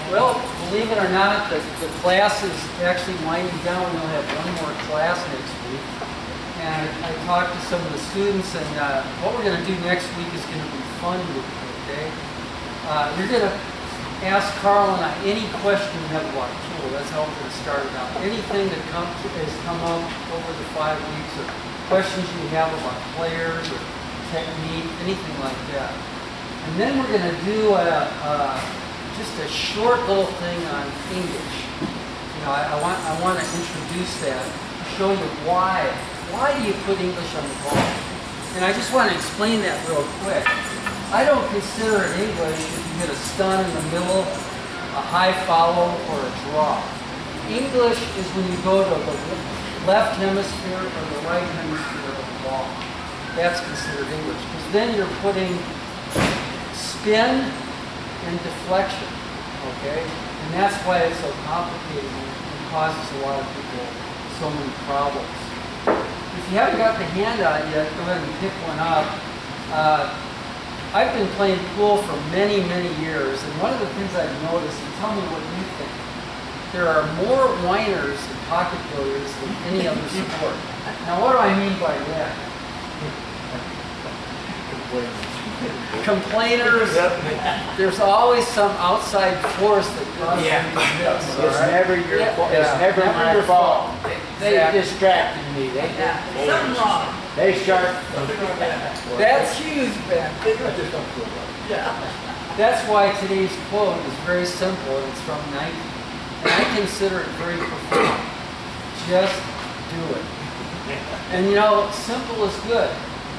Well, believe it or not, the class is actually winding down. We'll have one more class next week. And I talked to some of the students, and what we're going to do next week is going to be fun with you, okay? You're going to ask Carl and I any question you have about the tool. That's how we're going to start it out. Anything that has come up over the 5 weeks, or questions you have about players or technique, anything like that. And then we're going to do just a short little thing on English. You know, I want to introduce that, show you why. Why do you put English on the ball? And I just want to explain that real quick. I don't consider it English if you hit a stun in the middle, a high follow, or a draw. English is when you go to the left hemisphere or the right hemisphere of the ball. That's considered English, because then you're putting spin and deflection, okay? And that's why it's so complicated and causes a lot of people so many problems. If you haven't got the handout yet, go ahead and pick one up. I've been playing pool for many, many years, and one of the things I've noticed, and tell me what you think, there are more whiners in pocket billiards than any other sport. Now, what do I mean by that? Complainers. There's always some outside force that causes you to miss. It's never your fault. It's never my fault. They distracted me. Something wrong. They sharp. That's huge, Ben. Yeah. That's why today's quote is very simple, and it's from Nike. And I consider it very profound. Just do it. And you know, simple is good.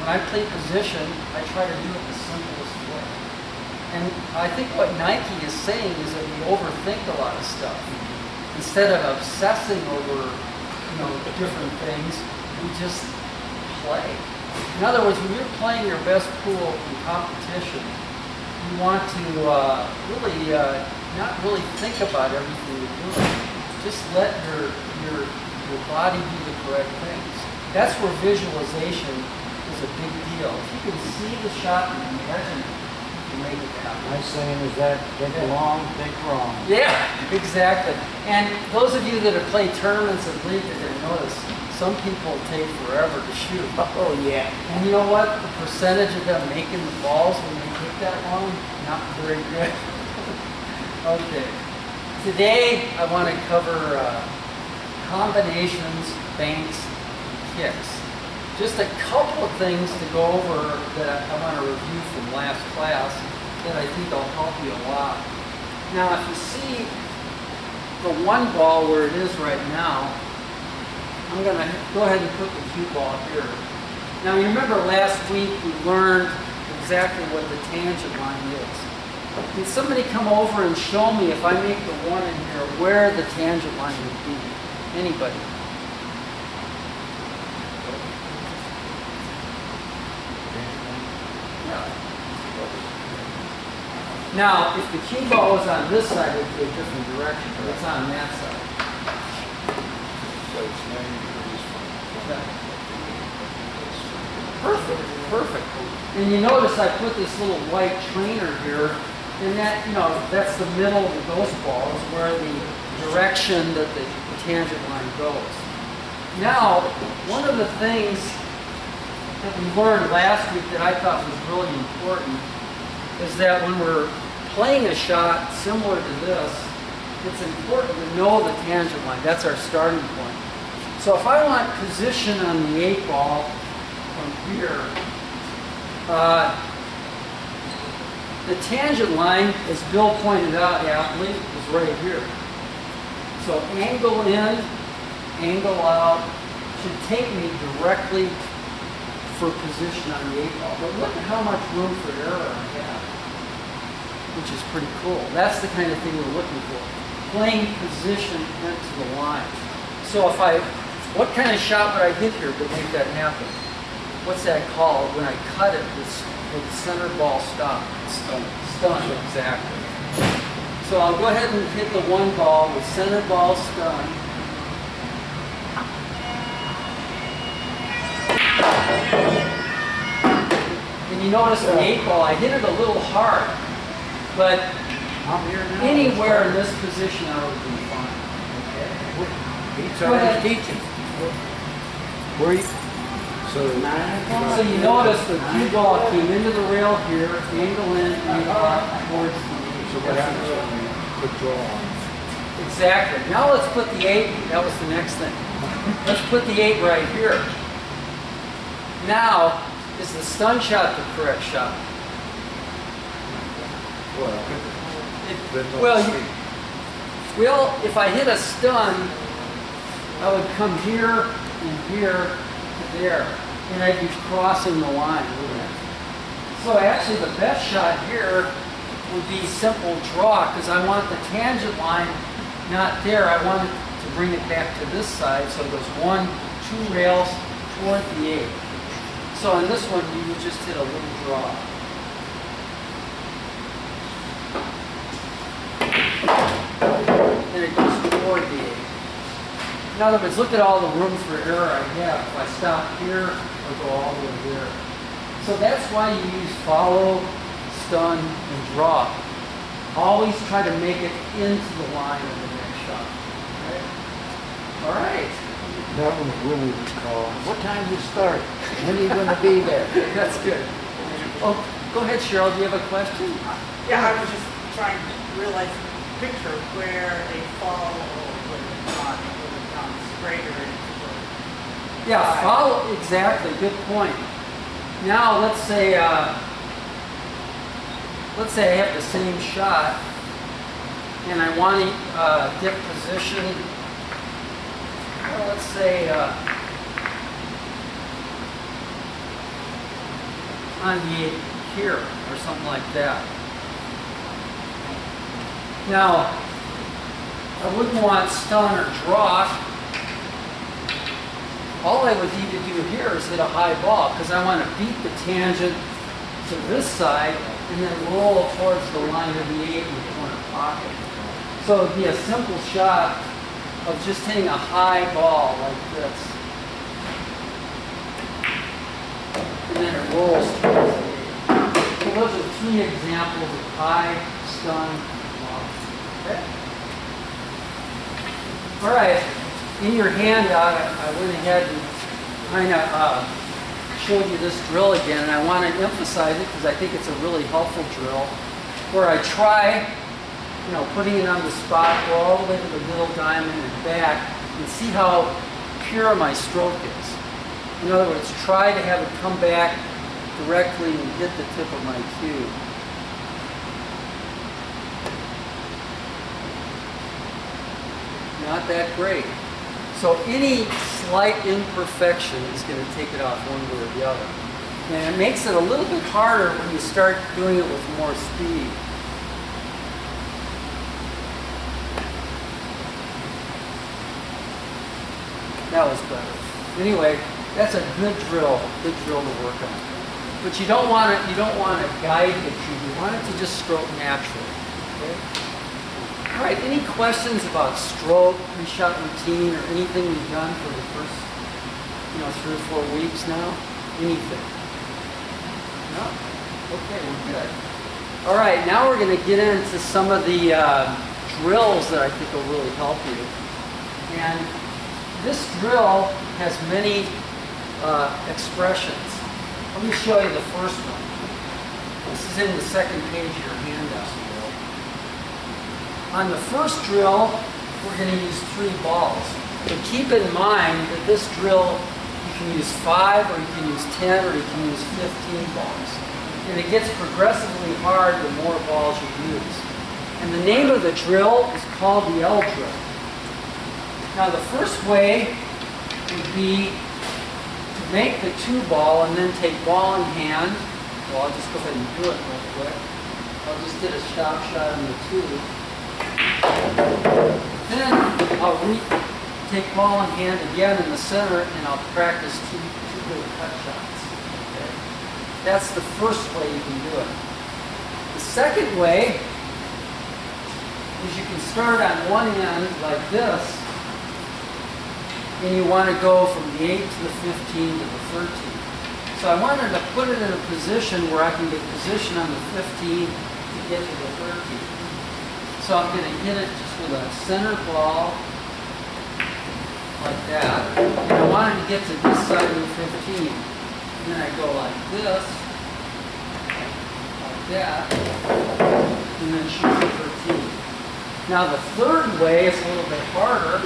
When I play position, I try to do it the simplest way. And I think what Nike is saying is that we overthink a lot of stuff. Instead of obsessing over, you know, different things, we just play. In other words, when you're playing your best pool in competition, you want to really not really think about everything you're doing. Just let your body do the correct things. That's where visualization is a big deal. If you can see the shot and imagine it, you can make it happen. My saying is that think long, think wrong. Yeah, exactly. And those of you that have played tournaments of league are going to notice some people take forever to shoot. Oh yeah. And you know what? The percentage of them making the balls when they take that long, not very good. Okay. Today I want to cover combinations, banks, and kicks. Just a couple of things to go over that I want to review from last class that I think will help you a lot. Now, if you see the one ball where it is right now, I'm going to go ahead and put the cue ball here. Now, you remember last week we learned exactly what the tangent line is. Can somebody come over and show me, if I make the one in here, where the tangent line would be? Anybody? Now, if the cue ball was on this side, it would be a different direction, but it's on that side. So it's 90 degrees from Perfect, perfect. And you notice I put this little white trainer here, and that, you know, that's the middle of the ghost ball, is where the direction that the tangent line goes. Now, one of the things that we learned last week that I thought was really important is that when we're playing a shot similar to this, it's important to know the tangent line. That's our starting point. So if I want position on the 8 ball from here, the tangent line, as Bill pointed out aptly, is right here. So angle in, angle out should take me directly for position on the 8 ball. But look at how much room for error I have, which is pretty cool. That's the kind of thing we're looking for. Playing position into the line. So if what kind of shot would I hit here to make that happen? What's that called when I cut it with the center ball stop? Stun. Stun, exactly. So I'll go ahead and hit the 1 ball with center ball stun. And you notice the 8 ball, I hit it a little hard, but I'm here now. Anywhere in this position I would be fine. He's Go ahead. already teaching. Where you? So, 9 o'clock. So you notice the cue ball came into the rail here, angle in, angle out towards so the what happens when we put draw on? Exactly. Now let's put the 8. That was the next thing. Let's put the 8 right here. Now, is the stun shot the correct shot? Well, depends on Well, the you- speed. Well, if I hit a stun, I would come here and here to there, and I'd be crossing the line, wouldn't it? So actually the best shot here would be simple draw, because I want the tangent line not there. I want it to bring it back to this side, so it goes 1, 2 rails toward the 8. So on this one, you would just hit a little draw. And it goes toward the 8. In other words, look at all the room for error I have. If I stop here or go all the way there. So that's why you use follow, stun, and draw. Always try to make it into the line of the next shot. Okay? All right. That one really was called. What time do you start? When are you going to be there? That's good. Oh, go ahead, Cheryl. Do you have a question? Yeah, I was just trying to realize, picture where a fall would have gone straighter into the... Yeah, follow, exactly, good point. Now let's say I have the same shot and I want to dip position, well, let's say on the 8 here or something like that. Now, I wouldn't want stun or draw. All I would need to do here is hit a high ball because I want to beat the tangent to this side and then roll towards the line of the 8 in the corner pocket. So it would be a simple shot of just hitting a high ball like this. And then it rolls towards the 8. So those are 3 examples of high, stun, low. Okay? All right. In your handout, I went ahead and kind of showed you this drill again, and I want to emphasize it because I think it's a really helpful drill, where I try, putting it on the spot, go all the way to the middle diamond and back, and see how pure my stroke is. In other words, try to have it come back directly and hit the tip of my cue. Not that great. So any slight imperfection is going to take it off one way or the other. And it makes it a little bit harder when you start doing it with more speed. That was better. Anyway, that's a good drill to work on. But you don't want it, to guide the cue. You want it to just stroke naturally. Okay? All right, any questions about stroke, pre-shot routine, or anything we've done for the first, 3 or 4 weeks now? Anything? No? Okay, we're good. All right, now we're going to get into some of the drills that I think will really help you. And this drill has many expressions. Let me show you the first one. This is in the second page of your handout. On the first drill, we're going to use 3 balls. But keep in mind that this drill, you can use 5, or you can use 10, or you can use 15 balls. And it gets progressively hard the more balls you use. And the name of the drill is called the L drill. Now the first way would be to make the 2 ball and then take ball in hand. Well, I'll just go ahead and do it real quick. I'll just hit a stop shot on the 2. Then I'll take ball in hand again in the center, and I'll practice two good cut shots. Okay? That's the first way you can do it. The second way is you can start on one end like this, and you want to go from the 8 to the 15 to the 13. So I wanted to put it in a position where I can get position on the 15 to get to the 13. So I'm going to hit it just with a center ball, like that. And I wanted to get to this side of the 15. And then I go like this, like that, and then shoot the 13. Now the third way is a little bit harder,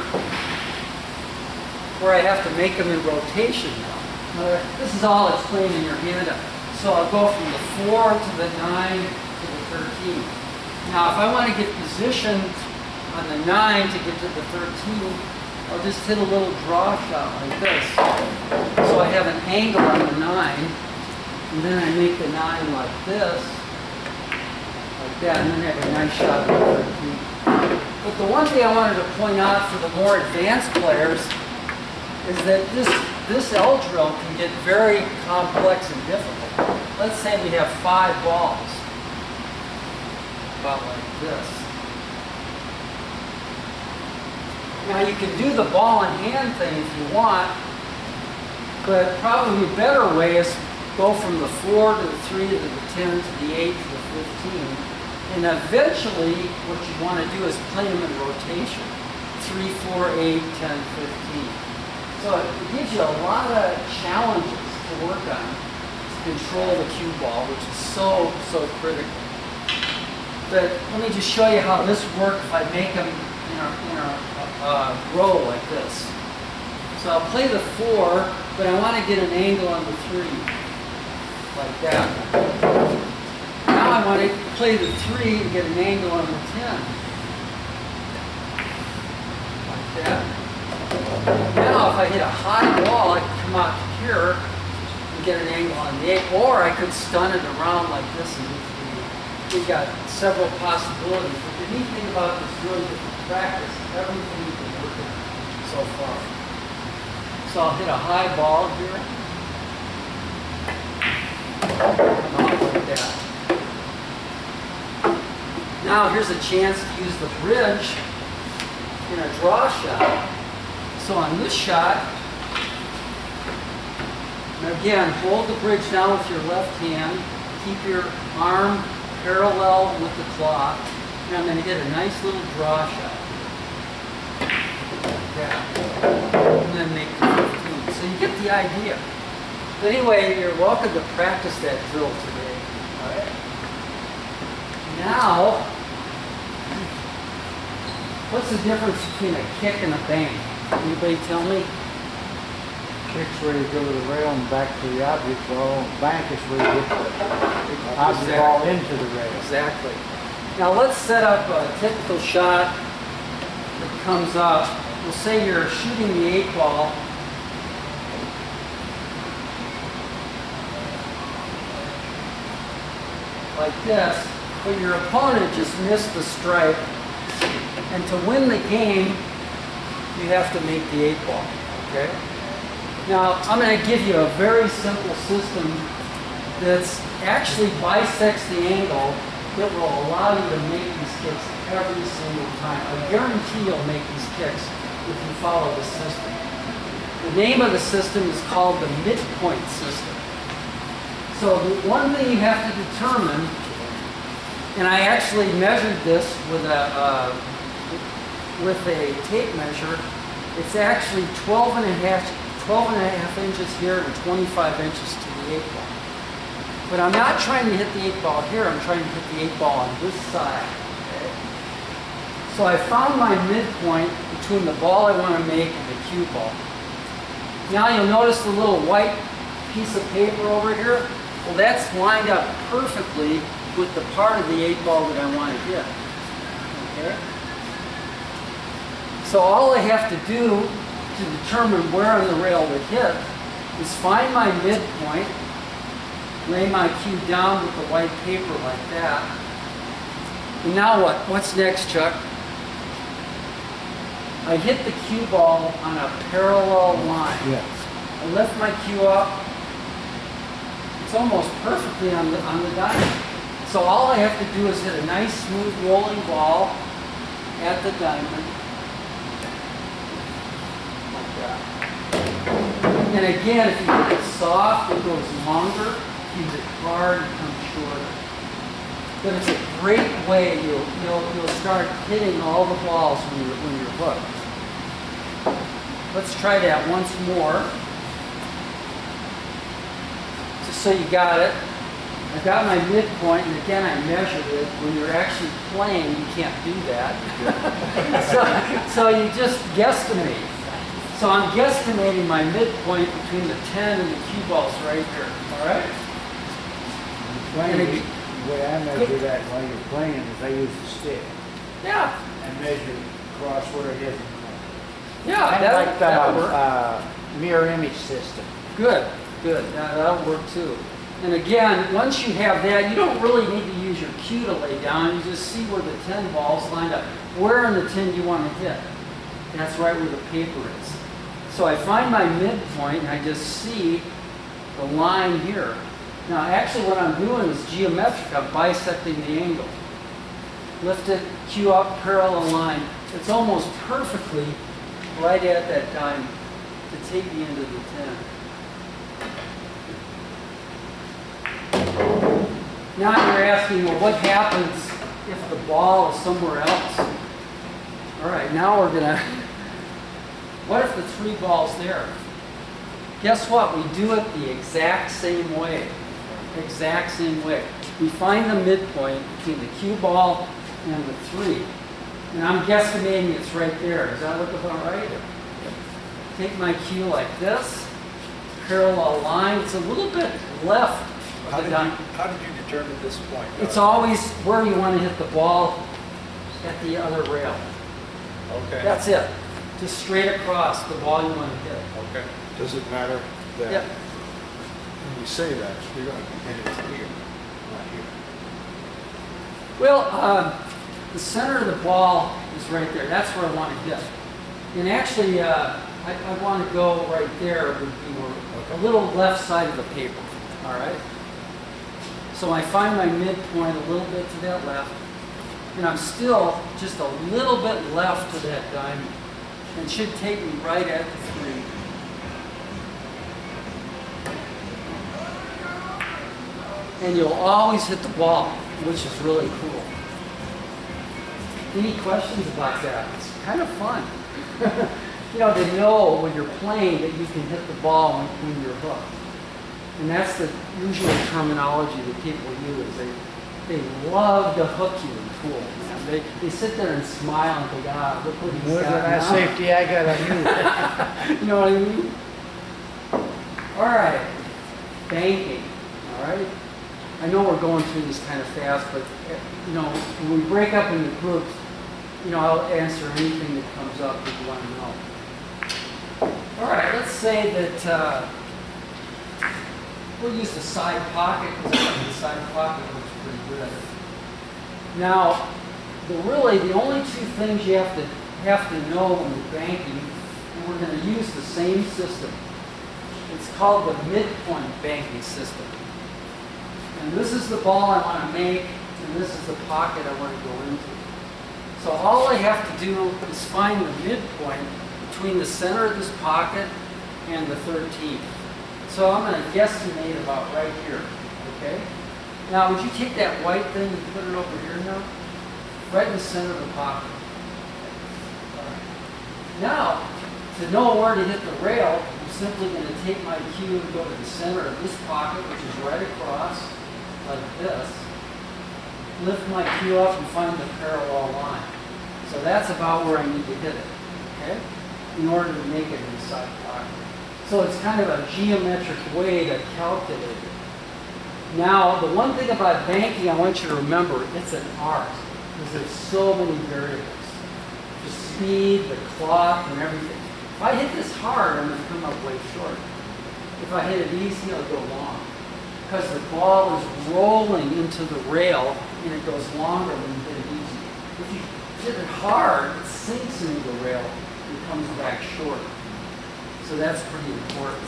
where I have to make them in rotation now. This is all explained in your handout. So I'll go from the 4 to the 9 to the 13. Now if I want to get positioned on the 9 to get to the 13, I'll just hit a little draw shot like this. So I have an angle on the 9, and then I make the 9 like this, like that, and then I have a nice shot at the 13. But the one thing I wanted to point out for the more advanced players is that this L drill can get very complex and difficult. Let's say we have 5 balls, about like this. Now you can do the ball in hand thing if you want, but probably a better way is go from the 4 to the 3 to the 10 to the 8 to the 15. And eventually what you want to do is play them in rotation. 3, 4, 8, 10, 15. So it gives you a lot of challenges to work on to control the cue ball, which is so critical. But let me just show you how this works if I make them in a row like this. So I'll play the 4, but I want to get an angle on the 3, like that. Now I want to play the 3 and get an angle on the 10, like that. Now if I hit a high ball, I can come out here and get an angle on the 8, or I could stun it around like this and get 3. We've got several possibilities. But the neat thing about this really different practice is everything you can work on so far. So I'll hit a high ball here. Come out like that. Now here's a chance to use the bridge in a draw shot. So on this shot, again, hold the bridge down with your left hand. Keep your arm parallel with the cloth. And I'm going to get a nice little draw shot. Like that. And then make the 15. So you get the idea. But anyway, you're welcome to practice that drill today. All right. Now, what's the difference between a kick and a bang? Anybody tell me? Kick's where you go to the rail and back to the object ball. Bank is where you get the object ball into the rail. Exactly. Now let's set up a typical shot that comes up. We'll say you're shooting the 8 ball. Like this, but your opponent just missed the strike. And to win the game, you have to make the 8 ball, okay? Now, I'm going to give you a very simple system that's actually bisects the angle that will allow you to make these kicks every single time. I guarantee you'll make these kicks if you follow the system. The name of the system is called the Midpoint System. So the one thing you have to determine, and I actually measured this with a tape measure, it's actually 12 and a half inches here and 25 inches to the 8 ball. But I'm not trying to hit the 8 ball here, I'm trying to hit the 8 ball on this side. Okay? So I found my midpoint between the ball I want to make and the cue ball. Now you'll notice the little white piece of paper over here. Well, that's lined up perfectly with the part of the 8 ball that I want to hit. Okay? So all I have to do to determine where on the rail to hit is find my midpoint, lay my cue down with the white paper like that. And now what? What's next, Chuck? I hit the cue ball on a parallel line. Yes. I lift my cue up. It's almost perfectly on the diamond. So all I have to do is hit a nice smooth rolling ball at the diamond. And again, if you hit it soft, it goes longer. If you hit it hard, it comes shorter. but it's a great way. You'll start hitting all the balls when you're hooked. Let's try that once more. Just so you got it. I got my midpoint, and again I measured it. When you're actually playing, you can't do that. so you just guesstimate. So I'm guesstimating my midpoint between the 10 and the cue balls right here. All right? The way I measure that while you're playing is I use the stick Yeah. and measure across where it is. Yeah, Kind of like that'll work. the mirror image system. Good, good. That'll work too. And again, once you have that, you don't really need to use your cue to lay down. You just see where the 10 balls lined up. Where in the 10 do you want to hit? That's right where the paper is. So I find my midpoint and I just see the line here. Now actually what I'm doing is geometric. I'm bisecting the angle. Lift it, cue up, parallel line. It's almost perfectly right at that time to take me into the 10. Now you're asking, well, what happens if the ball is somewhere else? All right, now we're gonna, what if the 3 ball's there? Guess what? We do it the exact same way. Exact same way. We find the midpoint between the cue ball and the 3. And I'm guesstimating it's right there. Does that look about right? Take my cue like this, parallel line. It's a little bit left. How did you determine this point? It's always where you want to hit the ball at the other rail. Okay. That's it. Just straight across the ball you want to hit. Okay. Does it matter that Yep. when you say that, you're going to hit it here, not here? Well, the center of the ball is right there. That's where I want to hit. And actually, I want to go right there would be more, a little left side of the paper. All right? So I find my midpoint a little bit to that left. And I'm still just a little bit left to that diamond. And should take me right at the 3. And you'll always hit the ball, which is really cool. Any questions about that? It's kind of fun. You know, to know when you're playing that you can hit the ball when you're hooked. And that's the usual terminology that people use. They love to hook you in pool. They sit there and smile and think, ah, look what he's Look got at that now. safety I got on you. You know what I mean? All right, banking. All right. I know we're going through this kind of fast, but you know, when we break up into groups, you know, I'll answer anything that comes up that you want to know. All right, let's say that we'll use the side pocket because I think the side pocket looks pretty good. Now, the only 2 things you have to know when you're banking, and we're going to use the same system. It's called the midpoint banking system. And this is the ball I want to make, and this is the pocket I want to go into. So all I have to do is find the midpoint between the center of this pocket and the 13th. So I'm going to guesstimate about right here, okay? Now, would you take that white thing and put it over here now? Right in the center of the pocket. All right. Now, to know where to hit the rail, I'm simply going to take my cue and go to the center of this pocket, which is right across, like this. Lift my cue up and find the parallel line. So that's about where I need to hit it, okay? In order to make it in the side pocket. So it's kind of a geometric way to calculate it. Now, the one thing about banking I want you to remember, it's an art, because there's so many variables. The speed, the clock, and everything. If I hit this hard, I'm going to come up way short. If I hit it easy, it'll go long. Because the ball is rolling into the rail, and it goes longer when you hit it easy. If you hit it hard, it sinks into the rail and comes back short. So that's pretty important.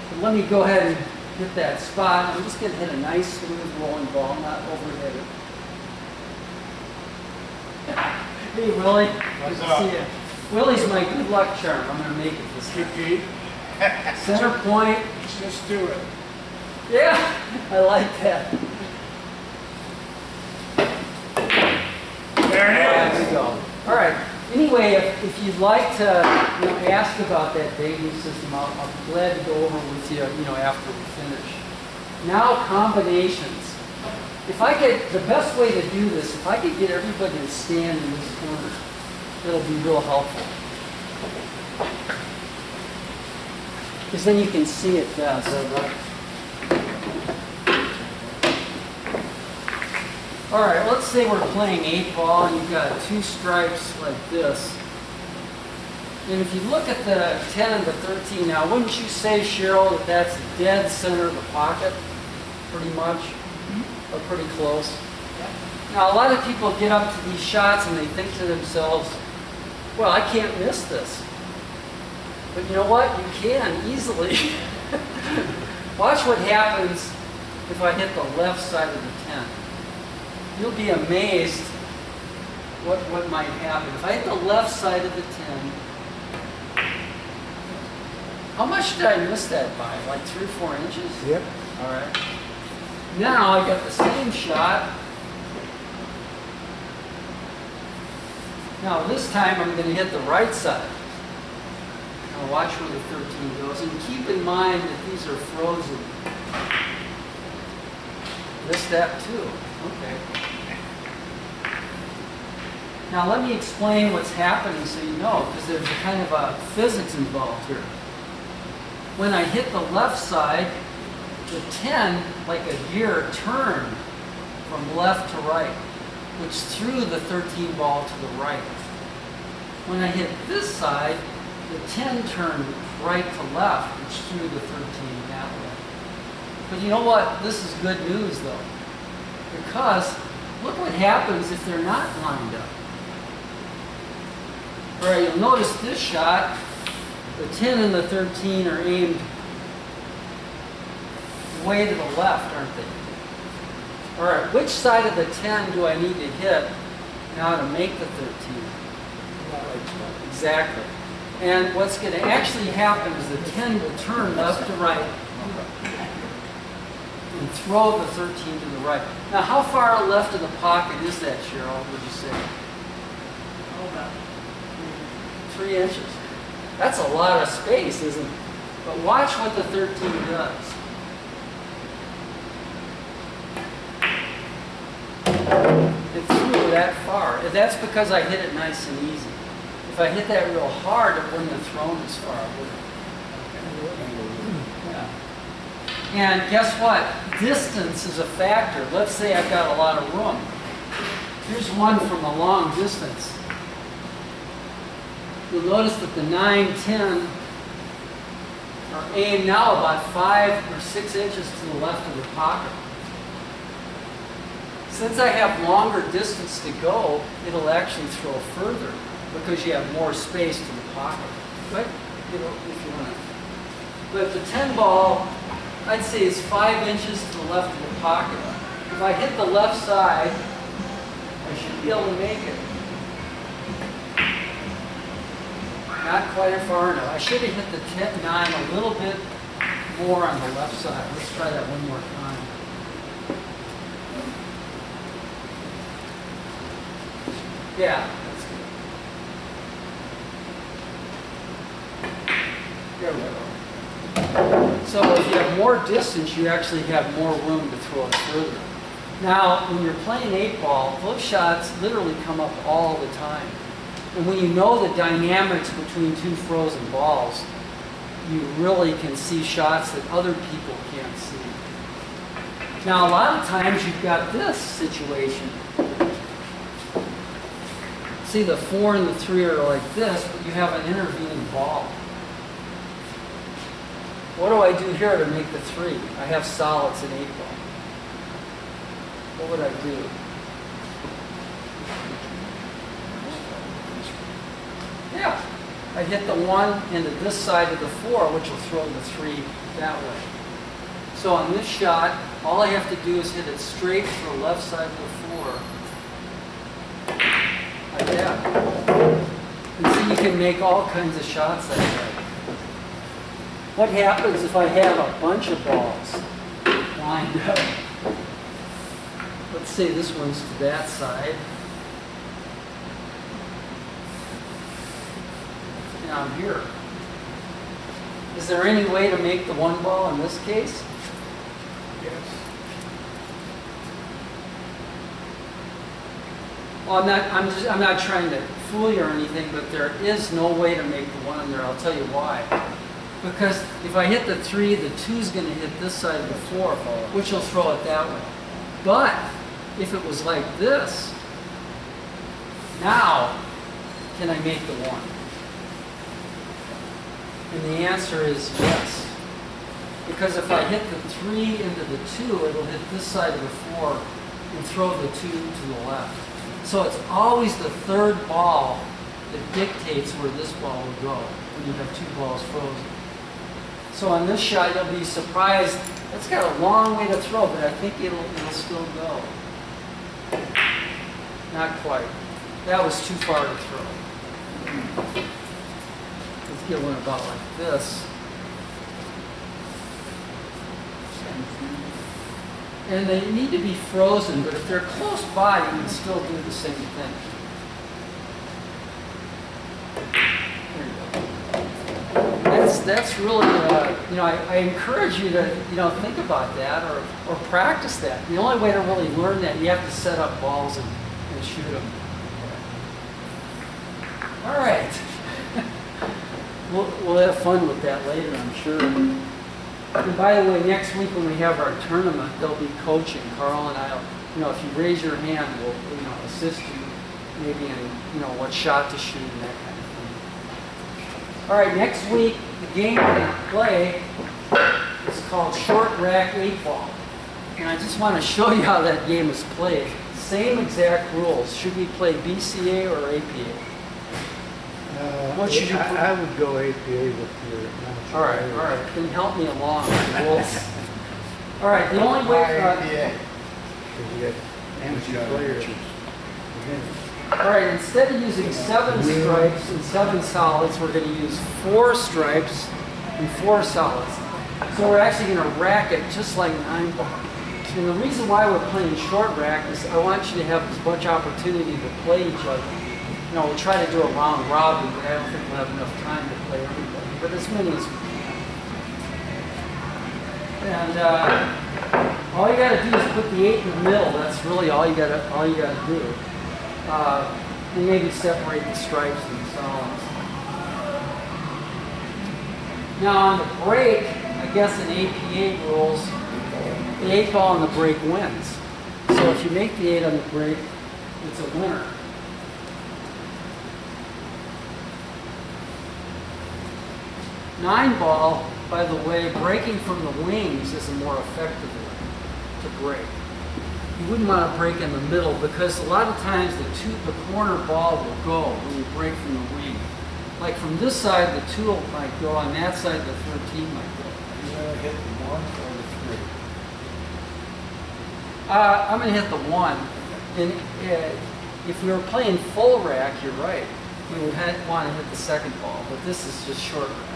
But let me go ahead and hit that spot. I'm just going to hit a nice smooth rolling ball, not overhit it. Hey Willie, good to see you. Willie's my good luck charm. I'm going to make it this time. Center point. Just do it. Yeah, I like that. you go. All right. Anyway, if you'd like to ask about that dating system, I'll be glad to go over with you, after we finish. Now, combinations. If I get, the best way to do this, if I could get everybody to stand in this corner, it'll be real helpful. Because then you can see it best. All right, let's say we're playing 8-ball and you've got 2 stripes like this. And if you look at the 10 and the 13 now, wouldn't you say, Cheryl, that that's dead center of the pocket, pretty much? Or pretty close? Now, a lot of people get up to these shots and they think to themselves, well, I can't miss this. But you know what? You can easily. Watch what happens if I hit the left side of the 10. You'll be amazed what might happen. If I hit the left side of the 10, how much did I miss that by? Like 3 or 4 inches? Yep. All right. Now I got the same shot. Now this time I'm going to hit the right side. Now watch where the 13 goes. And keep in mind that these are frozen. Missed that too. Okay. Now let me explain what's happening so you know, because there's a kind of a physics involved here. When I hit the left side, the 10, like a gear, turned from left to right, which threw the 13 ball to the right. When I hit this side, the 10 turned right to left, which threw the 13 that way. But you know what? This is good news, though, because look what happens if they're not lined up. All right, you'll notice this shot, the 10 and the 13 are aimed way to the left, aren't they? All right, which side of the 10 do I need to hit now to make the 13? Exactly. And what's going to actually happen is the 10 will turn left to right and throw the 13 to the right. Now, how far left of the pocket is that, Cheryl, would you say? Oh, about 3 inches. That's a lot of space, isn't it? But watch what the 13 does. It threw that far. That's because I hit it nice and easy. If I hit that real hard, it wouldn't have thrown as far, would it? Yeah. And guess what? Distance is a factor. Let's say I've got a lot of room. Here's one from a long distance. You'll notice that the 9, 10 are aimed now about 5 or 6 inches to the left of the pocket. Since I have longer distance to go, it'll actually throw further because you have more space to the pocket. But, if you want to. But the 10 ball, I'd say is 5 inches to the left of the pocket. If I hit the left side, I should be able to make it. Not quite far enough. I should have hit the 10, 9 a little bit more on the left side. Let's try that one more time. Yeah, that's good. There we go. So if you have more distance, you actually have more room to throw it further. Now, when you're playing 8-ball, those shots literally come up all the time. And when you know the dynamics between 2 frozen balls, you really can see shots that other people can't see. Now, a lot of times you've got this situation. See, the 4 and the 3 are like this, but you have an intervening ball. What do I do here to make the 3? I have solids in 8-ball. What would I do? Yeah, I hit the 1 into this side of the 4, which will throw the 3 that way. So on this shot, all I have to do is hit it straight to the left side of the 4. Like that. And see, you can make all kinds of shots that way. What happens if I have a bunch of balls lined up? Let's say this one's to that side. and I'm here. Is there any way to make the one ball in this case? Yes. Well, I'm not trying to fool you or anything, but there is no way to make the one in there. I'll tell you why. Because if I hit the 3, the 2's going to hit this side of the 4, which will throw it that way. But if it was like this, now can I make the 1? And the answer is yes. Because if I hit the 3 into the 2, it'll hit this side of the 4 and throw the 2 to the left. So it's always the third ball that dictates where this ball will go when you have 2 balls frozen. So on this shot, you'll be surprised. It's got a long way to throw, but I think it'll still go. Not quite. That was too far to throw. Let's get one about like this. And they need to be frozen, but if they're close by, you can still do the same thing. There you go. That's really, I encourage you to, think about that or practice that. The only way to really learn that, you have to set up balls and shoot them. All right. We'll have fun with that later, I'm sure. And by the way, next week when we have our tournament, they'll be coaching. Carl and I'll, if you raise your hand, we'll, assist you maybe in, what shot to shoot and that kind of thing. All right, next week, the game we're going to play is called Short Rack 8-Ball. And I just want to show you how that game is played. Same exact rules. Should we play BCA or APA? What should you I would go APA with your... All right. Then help me along. All right, the only way... Because you got amateur players. All right, instead of using 7 stripes and 7 solids, we're going to use 4 stripes and 4 solids. So we're actually going to rack it just like 9-ball. And the reason why we're playing short rack is I want you to have as much opportunity to play each other. We'll try to do a round robin, but I don't think we'll have enough time to play everybody. But as many as we can. And all you got to do is put the 8 in the middle. That's really all you got to do. And maybe separate the stripes and solids. Now on the break, I guess in APA rules, the 8-ball on the break wins. So if you make the 8 on the break, it's a winner. 9-ball, by the way, breaking from the wings is a more effective way to break. You wouldn't want to break in the middle because a lot of times the corner ball will go when you break from the wing. Like from this side, the 2 might go, on that side, the 13 might go. You want to hit the 1 or the 3? I'm going to hit the 1. And if we were playing full rack, you're right. We would want to hit the second ball, but this is just short rack.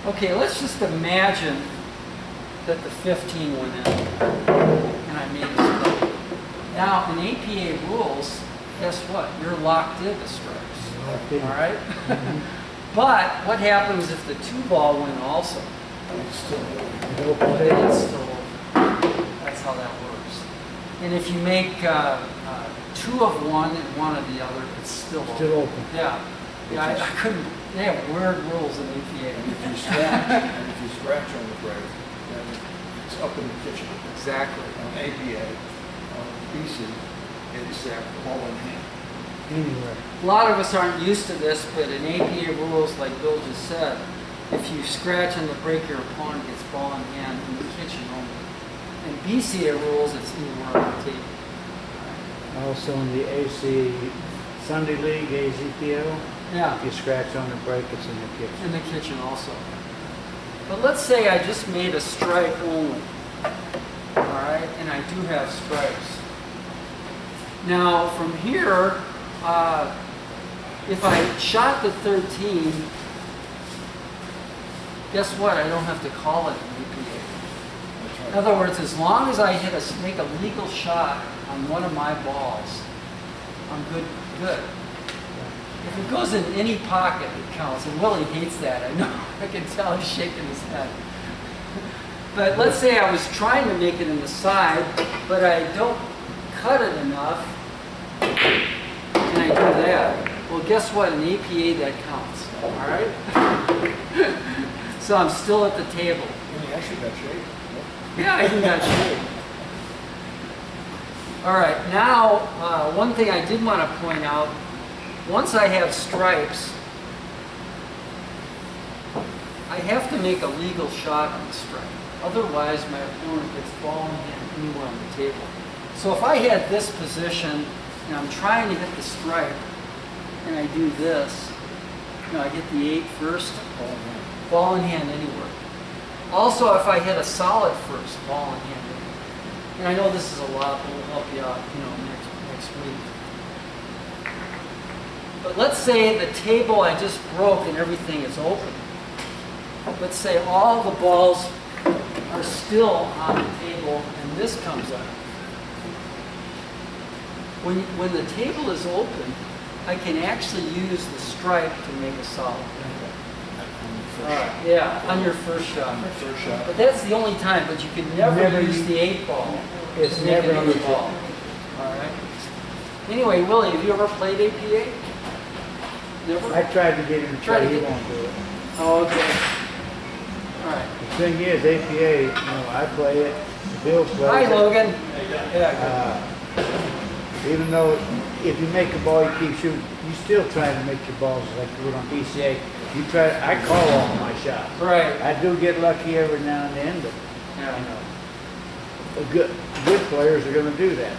Okay, let's just imagine that the 15 went in, and I made a strike. Now, in APA rules, guess what? You're locked into stripes. All right? But what happens if the 2-ball went also? It's still It's still open. That's how that works. And if you make 2 of one and 1 of the other, it's still open. Yeah, I couldn't. They have weird rules in APA. If you scratch on the break, then it's up in the kitchen. Exactly. On APA, on BC, it's ball in hand. Anyway. A lot of us aren't used to this, but in APA rules, like Bill just said, if you scratch on the break, your opponent gets ball in hand in the kitchen only. In BCA rules, it's anywhere on the table. Also in the AC Sunday League, AZPO, Yeah. if you scratch on the break, it's in the kitchen. In the kitchen also. But let's say I just made a stripe only. All right, and I do have stripes. Now from here, if I shot the 13, guess what? I don't have to call it an APA. In other words, as long as I make a legal shot on one of my balls, I'm good. If it goes in any pocket, it counts. And Willie hates that. I know. I can tell he's shaking his head. But let's say I was trying to make it in the side, but I don't cut it enough, and I do that. Well, guess what? An APA, that counts. All right? So I'm still at the table. You actually got shape. Yeah, I do that shape. All right, now, one thing I did want to point out, once I have stripes, I have to make a legal shot on the stripe. Otherwise, my opponent gets ball in hand anywhere on the table. So if I had this position, and I'm trying to hit the stripe, and I do this, I get the 8 first, ball in hand anywhere. Also, if I hit a solid first, ball in hand anywhere. And I know this is a lot, but we'll help you out, next week. But let's say the table I just broke and everything is open. Let's say all the balls are still on the table and this comes up. When the table is open, I can actually use the stripe to make a solid. Yeah, on your first shot. But that's the only time, but you can never use the 8 ball. It's to make never an 8 ball. All right. Anyway, Willie, have you ever played APA? Never? I tried to get him to try, he won't do it. Oh, okay. All right. The thing is, APA, I play it, Bill plays it. Hi, Logan. Yeah, Even though if you make a ball, you keep shooting, you still try to make your balls like you would on PCA. I call all my shots. Right. I do get lucky every now and then, but Yeah. the good players are going to do that.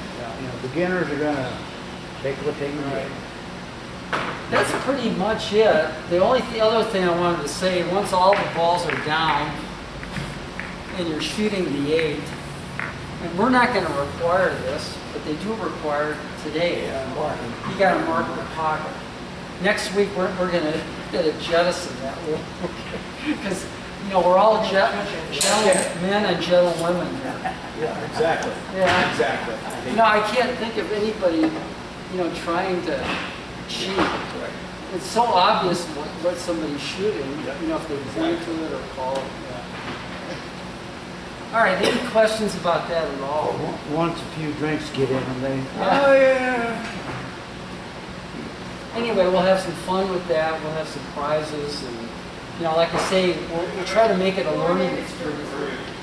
Beginners are going to take what they can get. That's pretty much it. The other thing I wanted to say, once all the balls are down and you're shooting the 8, and we're not going to require this, but they do require it today. You got to mark the pocket. Next week we're going to jettison that rule, because we're all gentle men and gentle women here. Yeah, exactly. Yeah. Exactly. I can't think of anybody trying to cheat. It's so obvious what somebody's shooting, if they point to it or call it. All right, any questions about that at all? Once a few drinks get in and they... Oh, yeah. Anyway, we'll have some fun with that. We'll have some prizes. And, like I say, we'll try to make it a learning experience.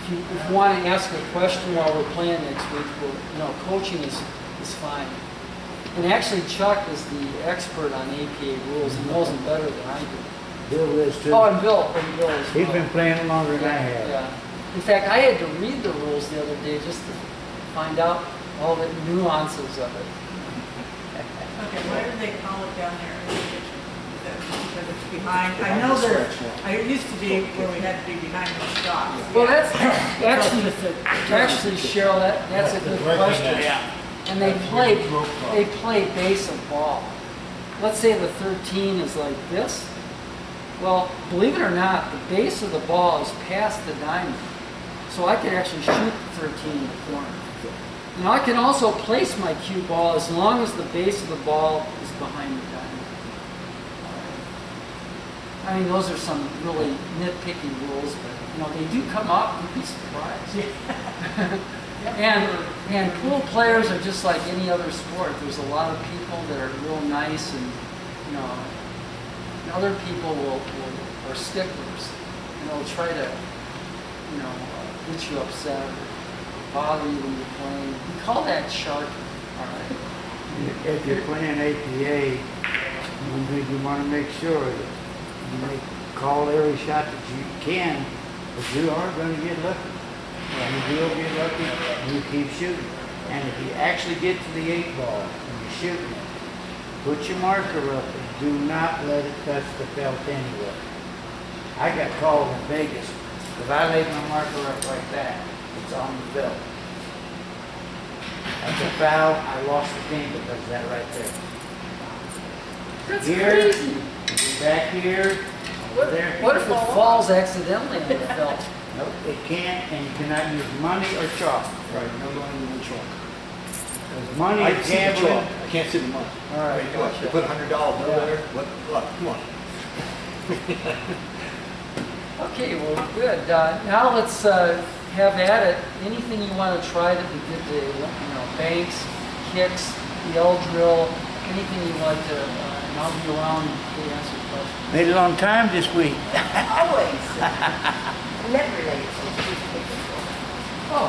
If you want to ask a question while we're playing next week, coaching is fine. And actually, Chuck is the expert on APA rules. He knows them better than I do. Bill is too. Oh, and Bill as well. He's been playing longer than I have. Yeah. In fact, I had to read the rules the other day just to find out all the nuances of it. Okay, why do they call it down there in the kitchen? Because it's behind, I know it used to be where we had to be behind the shots. Well, that's actually, Cheryl, that's a good question. And they play base of ball. Let's say the 13 is like this. Well, believe it or not, the base of the ball is past the diamond. So I can actually shoot the 13 in the corner. Now I can also place my cue ball as long as the base of the ball is behind the diamond. I mean, those are some really nitpicky rules, but they do come up. You'd be surprised. And pool players are just like any other sport. There's a lot of people that are real nice, and and other people are sticklers, and they'll try to get you upset or bother you when you're playing. We call that sharking. All right. If you're playing APA, you want to make sure that you call every shot that you can, but you are going to get lucky. You will get lucky, and you keep shooting. And if you actually get to the 8 ball and you're shooting it, put your marker up and do not let it touch the felt anywhere. I got called in Vegas because I laid my marker up like that. It's on the felt. That's a foul. I lost the game because of that right there. That's Here, crazy. back here, I What if it falls accidentally on the felt? Nope, it can't, and you cannot use money or chalk. Right, no money, no chalk. Because money I is see the chalk, gambling. I can't see the money. All right, Wait, look, you gotcha. put $100 bill Yeah. there, look, come on. Okay, well, good. Now let's have at it. Anything you want to try that we did today, you know, banks, kicks, the L drill, anything you like to, and I'll be around to answer questions. Made it on time this week. Always. Never late. Oh,